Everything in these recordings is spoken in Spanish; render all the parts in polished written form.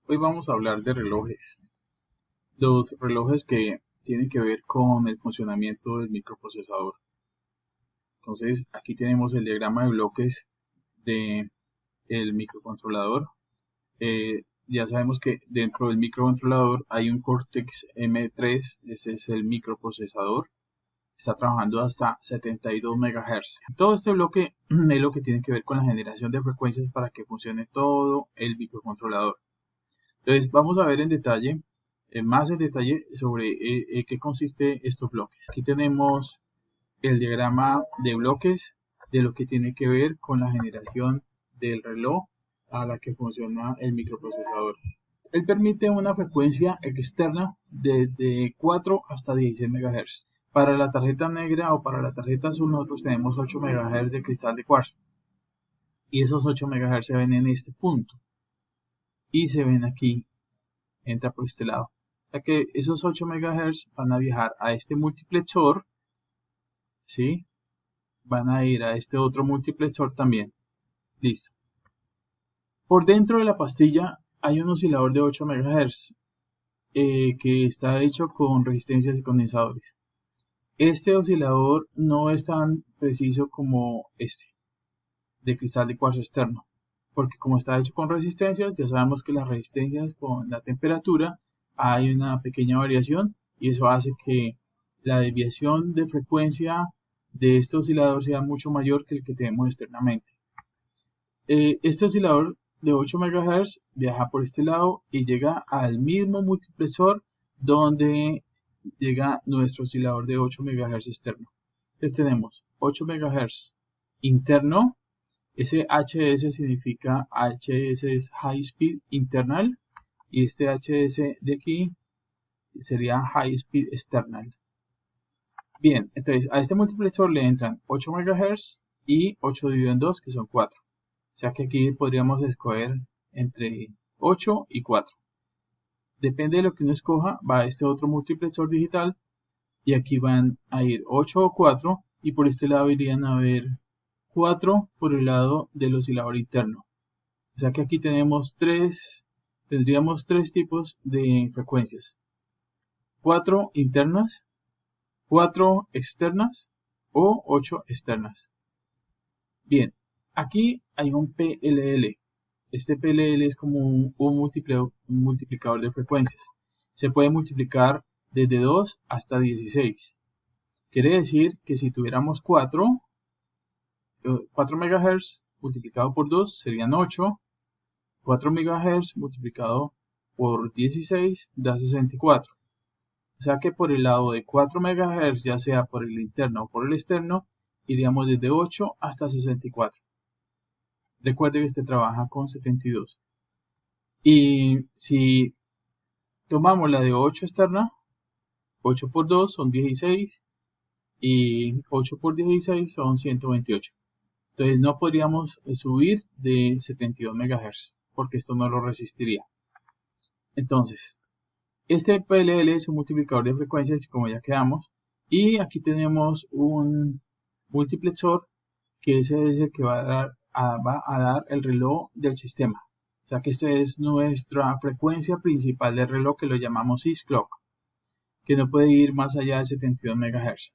Hoy vamos a hablar de relojes. Los relojes que tienen que ver con el funcionamiento del microprocesador. Entonces, aquí tenemos el diagrama de bloques del microcontrolador. Ya sabemos que dentro del microcontrolador hay un Cortex M3, ese es el microprocesador. Está trabajando hasta 72 MHz. Todo este bloque es lo que tiene que ver con la generación de frecuencias para que funcione todo el microcontrolador. Entonces vamos a ver en detalle, más en detalle sobre qué consiste estos bloques. Aquí tenemos el diagrama de bloques de lo que tiene que ver con la generación del reloj a la que funciona el microprocesador. Él permite una frecuencia externa de 4 hasta 16 MHz. Para la tarjeta negra o para la tarjeta azul nosotros tenemos 8 MHz de cristal de cuarzo. Y esos 8 MHz se ven en este punto. Y se ven aquí, entra por este lado. O sea que esos 8 MHz van a viajar a este multiplexor, ¿sí? Van a ir a este otro multiplexor también. Listo. Por dentro de la pastilla hay un oscilador de 8 MHz que está hecho con resistencias y condensadores. Este oscilador no es tan preciso como este, de cristal de cuarzo externo, porque como está hecho con resistencias, ya sabemos que las resistencias con la temperatura hay una pequeña variación y eso hace que la desviación de frecuencia de este oscilador sea mucho mayor que el que tenemos externamente. Este oscilador de 8 MHz viaja por este lado y llega al mismo multiplexor donde llega nuestro oscilador de 8 MHz externo. Entonces tenemos 8 MHz interno. Ese HS significa HS es High Speed Internal y este HS de aquí sería High Speed External. Bien, entonces a este multiplexor le entran 8 MHz y 8 dividido en 2 que son 4. O sea que aquí podríamos escoger entre 8 y 4. Depende de lo que uno escoja, va a este otro multiplexor digital y aquí van a ir 8 o 4 y por este lado irían a ver 4 por el lado del oscilador interno. O sea que aquí tendríamos tres tipos de frecuencias. 4 internas, 4 externas o 8 externas. Bien, aquí hay un PLL. Este PLL es como un multiplicador de frecuencias. Se puede multiplicar desde 2 hasta 16. Quiere decir que si tuviéramos 4 MHz multiplicado por 2 serían 8. 4 MHz multiplicado por 16 da 64. O sea que por el lado de 4 MHz, ya sea por el interno o por el externo, iríamos desde 8 hasta 64. Recuerde que este trabaja con 72. Y si tomamos la de 8 externa, 8 por 2 son 16 y 8 por 16 son 128. Entonces no podríamos subir de 72 MHz porque esto no lo resistiría. Entonces, este PLL es un multiplicador de frecuencias como ya quedamos. Y aquí tenemos un multiplexor que ese es el que va a dar el reloj del sistema. O sea que esta es nuestra frecuencia principal del reloj que lo llamamos SysClock, que no puede ir más allá de 72 MHz.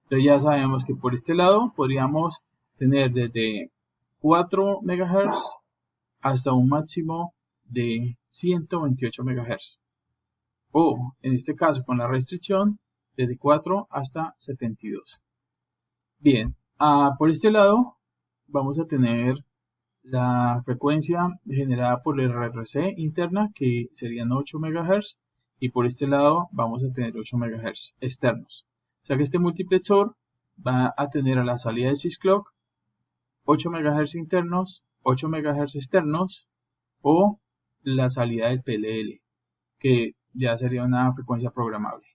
Entonces ya sabemos que por este lado podríamos tener desde 4 MHz hasta un máximo de 128 MHz. O en este caso con la restricción desde 4 hasta 72. Bien, por este lado vamos a tener la frecuencia generada por el RRC interna que serían 8 MHz y por este lado vamos a tener 8 MHz externos. O sea que este multiplexor va a tener a la salida de SysClock 8 MHz internos, 8 MHz externos o la salida del PLL, que ya sería una frecuencia programable.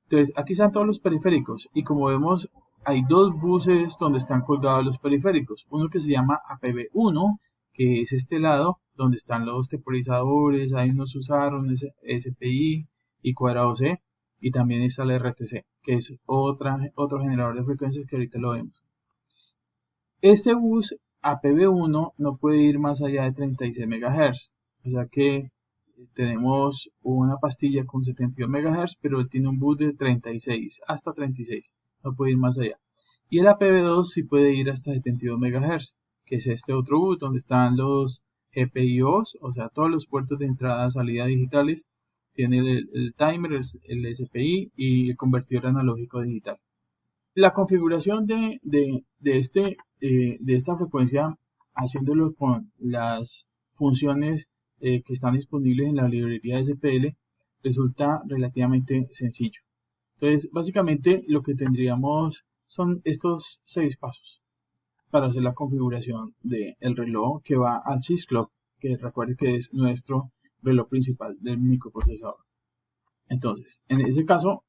Entonces aquí están todos los periféricos y como vemos hay dos buses donde están colgados los periféricos. Uno que se llama APB1, que es este lado donde están los temporizadores, hay unos USAR, un SPI y cuadrado C, y también está el RTC, que es otro generador de frecuencias que ahorita lo vemos. Este bus APB1 no puede ir más allá de 36 MHz, o sea que tenemos una pastilla con 72 MHz, pero él tiene un bus de 36, hasta 36, no puede ir más allá. Y el APv2 sí puede ir hasta 72 MHz, que es este otro bus donde están los GPIOs, o sea, todos los puertos de entrada y salida digitales. Tiene el timer, el SPI y el convertidor analógico digital. La configuración de esta frecuencia, haciéndolo con las funciones que están disponibles en la librería SPL, resulta relativamente sencillo. Entonces, básicamente lo que tendríamos son estos 6 pasos para hacer la configuración del reloj que va al SysClock, que recuerde que es nuestro reloj principal del microprocesador. Entonces, en ese caso,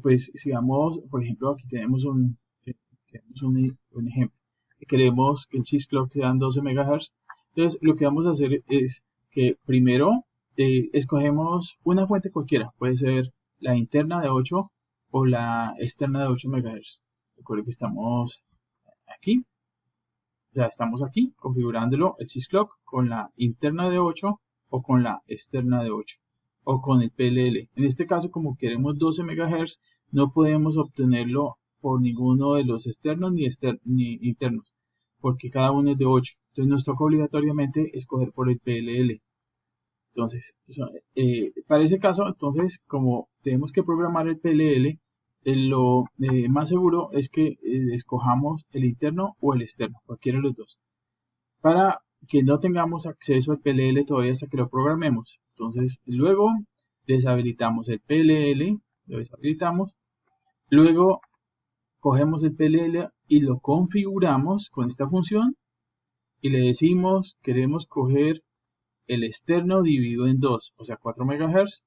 pues sigamos, por ejemplo, aquí tenemos un ejemplo. Queremos que el SysClock sea en 12 MHz. Entonces, lo que vamos a hacer es que primero escogemos una fuente cualquiera. Puede ser la interna de 8 o la externa de 8 MHz. Recuerden que estamos aquí. O sea, estamos aquí configurándolo el SysClock con la interna de 8 o con la externa de 8 o con el PLL. En este caso, como queremos 12 MHz, no podemos obtenerlo por ninguno de los externos ni internos, porque cada uno es de 8. Entonces nos toca obligatoriamente escoger por el PLL. Entonces, para ese caso, entonces, como tenemos que programar el PLL, lo más seguro es que escojamos el interno o el externo, cualquiera de los dos, para que no tengamos acceso al PLL todavía hasta que lo programemos. Entonces, luego deshabilitamos el PLL, lo deshabilitamos, luego cogemos el PLL y lo configuramos con esta función y le decimos, queremos coger el externo dividido en 2, o sea, 4 MHz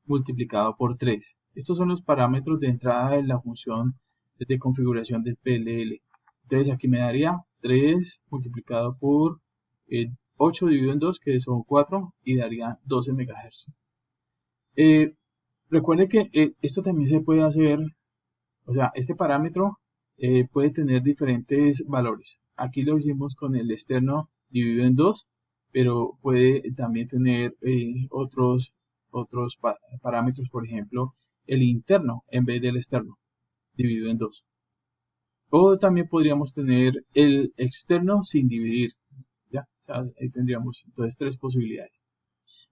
multiplicado por 3. Estos son los parámetros de entrada de la función de configuración del PLL. Entonces aquí me daría 3 multiplicado por 8 dividido en 2, que son 4, y daría 12 MHz. Recuerde que esto también se puede hacer, o sea, este parámetro puede tener diferentes valores. Aquí lo hicimos con el externo dividido en 2, pero puede también tener otros parámetros, por ejemplo, el interno en vez del externo dividido en 2. O también podríamos tener el externo sin dividir. ¿Ya? O sea, ahí tendríamos entonces 3 posibilidades.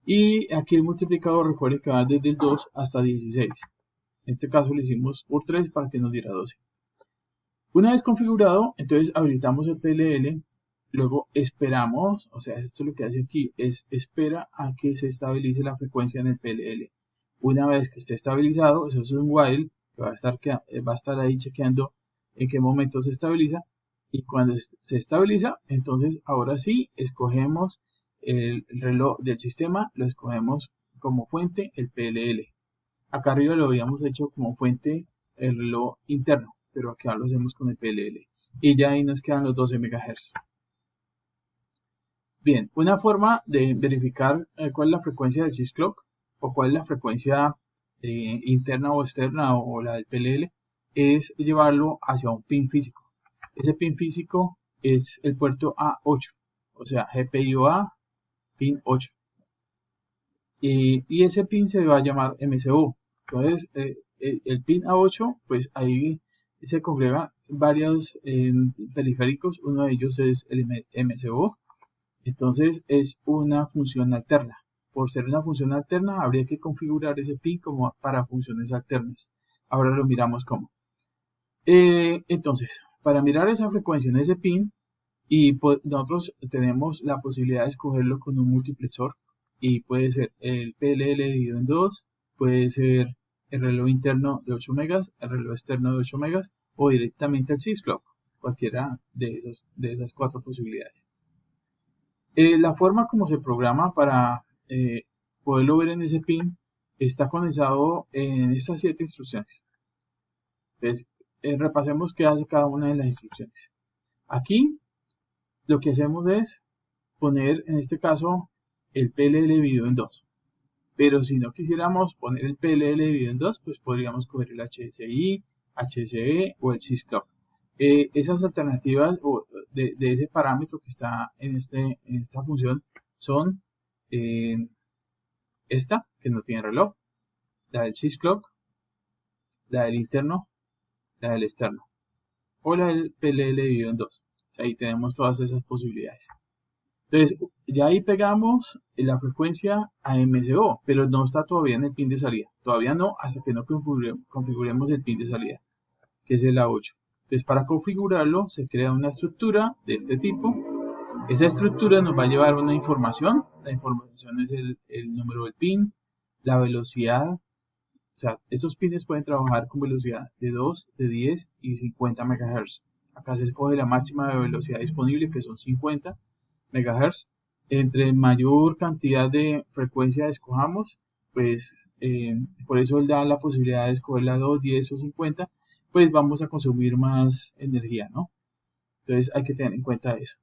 Y aquí el multiplicador, recuerde que va desde el 2 hasta 16. En este caso lo hicimos por 3 para que nos diera 12. Una vez configurado, entonces habilitamos el PLL, luego esperamos, o sea, esto lo que hace aquí es espera a que se estabilice la frecuencia en el PLL. Una vez que esté estabilizado, eso es un while, que va a estar ahí chequeando en qué momento se estabiliza, y cuando se estabiliza, entonces ahora sí escogemos el reloj del sistema, lo escogemos como fuente el PLL. Acá arriba lo habíamos hecho como fuente el reloj interno, pero acá lo hacemos con el PLL. Y ya ahí nos quedan los 12 MHz. Bien, una forma de verificar cuál es la frecuencia del SysClock o cuál es la frecuencia interna o externa o la del PLL es llevarlo hacia un pin físico. Ese pin físico es el puerto A8, o sea, GPIO A, pin 8. Y ese pin se va a llamar MCU. Entonces, el pin A8, pues ahí se congrega varios periféricos. Uno de ellos es el MCU. Entonces, es una función alterna. Por ser una función alterna, habría que configurar ese pin como para funciones alternas. Ahora lo miramos cómo. Entonces, para mirar esa frecuencia en ese pin, y nosotros tenemos la posibilidad de escogerlo con un multiplexor. Y puede ser el PLL dividido en 2, puede ser el reloj interno de 8 megas, el reloj externo de 8 megas o directamente el SysClock, cualquiera de esas 4 posibilidades. La forma como se programa para poderlo ver en ese pin está condensado en estas 7 instrucciones. Entonces, repasemos qué hace cada una de las instrucciones. Aquí lo que hacemos es poner en este caso el PLL dividido en 2. Pero si no quisiéramos poner el PLL dividido en 2, pues podríamos coger el HSI, HSE o el SysClock. Esas alternativas de ese parámetro que está en esta función son esta, que no tiene reloj, la del sysclock, la del interno, la del externo, o la del PLL dividido en 2. Ahí tenemos todas esas posibilidades. Entonces, ya ahí pegamos la frecuencia a MSO, pero no está todavía en el pin de salida. Todavía no, hasta que no configuremos el pin de salida, que es el A8. Entonces, para configurarlo, se crea una estructura de este tipo. Esa estructura nos va a llevar una información. La información es el número del pin, la velocidad. O sea, estos pines pueden trabajar con velocidad de 2, de 10 y 50 MHz. Acá se escoge la máxima de velocidad disponible, que son 50 MHz. Entre mayor cantidad de frecuencia escojamos, pues por eso él da la posibilidad de escoger la 2, 10 o 50, pues vamos a consumir más energía, ¿no? Entonces hay que tener en cuenta eso.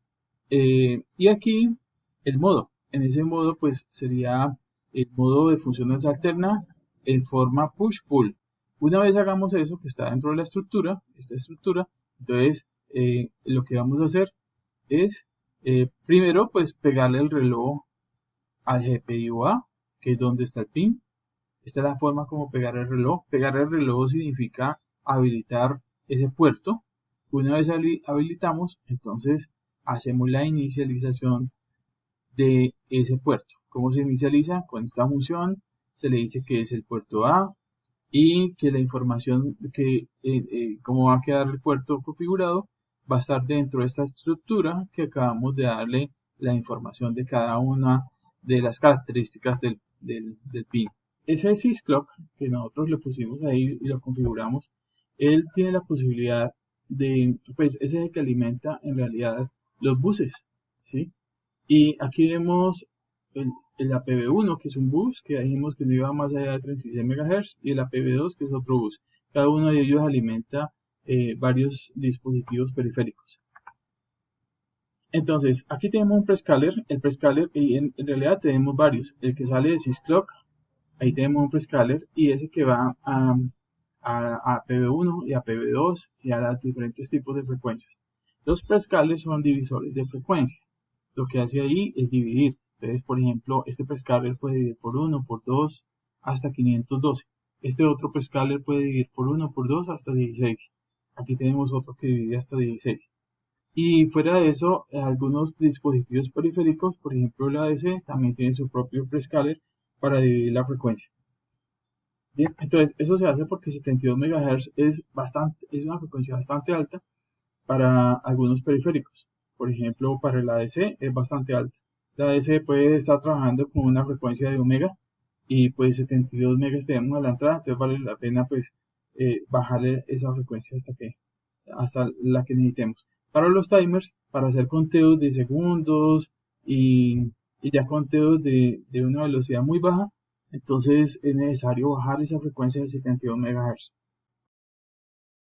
Y aquí el modo. En ese modo pues sería el modo de funciones alterna en forma push-pull. Una vez hagamos eso que está dentro de la estructura, esta estructura, entonces lo que vamos a hacer es primero pues pegarle el reloj al GPIO A, que es donde está el pin. Esta es la forma como pegar el reloj. Pegar el reloj significa habilitar ese puerto. Una vez habilitamos, entonces hacemos la inicialización de ese puerto. ¿Cómo se inicializa? Con esta función se le dice que es el puerto A y que la información que cómo va a quedar el puerto configurado va a estar dentro de esta estructura que acabamos de darle la información de cada una de las características del pin. Ese sysclock que nosotros le pusimos ahí y lo configuramos, él tiene la posibilidad de, pues ese es el que alimenta en realidad los buses, ¿sí? Y aquí vemos el APB1, que es un bus, que dijimos que no iba más allá de 36 MHz, y el APB2, que es otro bus. Cada uno de ellos alimenta varios dispositivos periféricos. Entonces, aquí tenemos un prescaler, el prescaler, y en realidad tenemos varios. El que sale de sysclock, ahí tenemos un prescaler, y ese que va a APB1 y a APB2 y a los diferentes tipos de frecuencias. Los prescalers son divisores de frecuencia. Lo que hace ahí es dividir. Entonces, por ejemplo, este prescaler puede dividir por 1, por 2, hasta 512. Este otro prescaler puede dividir por 1, por 2, hasta 16. Aquí tenemos otro que divide hasta 16. Y fuera de eso, algunos dispositivos periféricos, por ejemplo el ADC, también tiene su propio prescaler para dividir la frecuencia. Bien, entonces eso se hace porque 72 MHz es una frecuencia bastante alta para algunos periféricos. Por ejemplo, para el ADC es bastante alta. La ADC puede estar trabajando con una frecuencia de 1 mega y pues 72 megas tenemos a la entrada, entonces vale la pena pues bajarle esa frecuencia hasta la que necesitemos. Para los timers, para hacer conteos de segundos y ya conteos de una velocidad muy baja, entonces es necesario bajar esa frecuencia de 72 MHz.